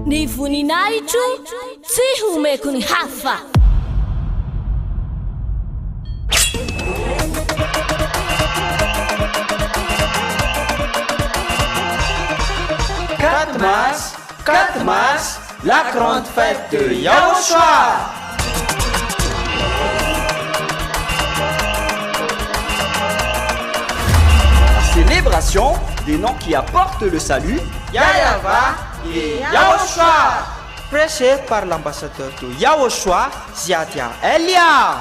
Ny voninahitro tsy homeko ny hafa. Quatre mars, la grande fête de YAHOSHUAH. Célébration des noms qui apportent le salut, YAHVAH et YAHOSHUAH. Prêché par l'ambassadeur de YAHOSHUAH, Ziadia Elia.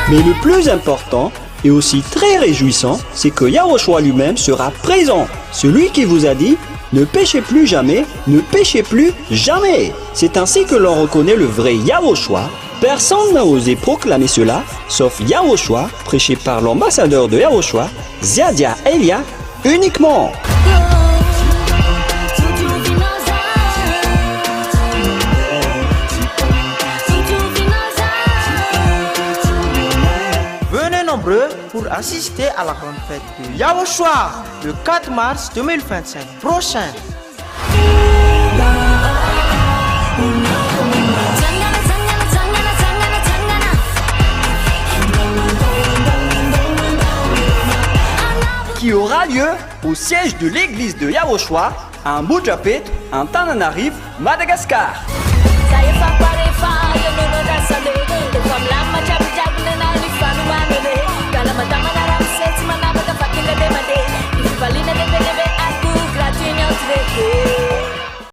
Mais le plus important et aussi très réjouissant, c'est que YAHOSHUAH lui-même sera présent. Celui qui vous a dit « Ne péchez plus jamais, ne péchez plus jamais ». C'est ainsi que l'on reconnaît le vrai YAHOSHUAH. Personne n'a osé proclamer cela, sauf YAHOSHUAH, prêché par l'ambassadeur de YAHOSHUAH, Ziadia Elia, uniquement. Pour assister à la grande fête de YAHOSHUAH le 4 mars 2025 prochain. Qui aura lieu au siège de l'église de YAHOSHUAH à Ambohidrapeto Antananarivo Madagascar.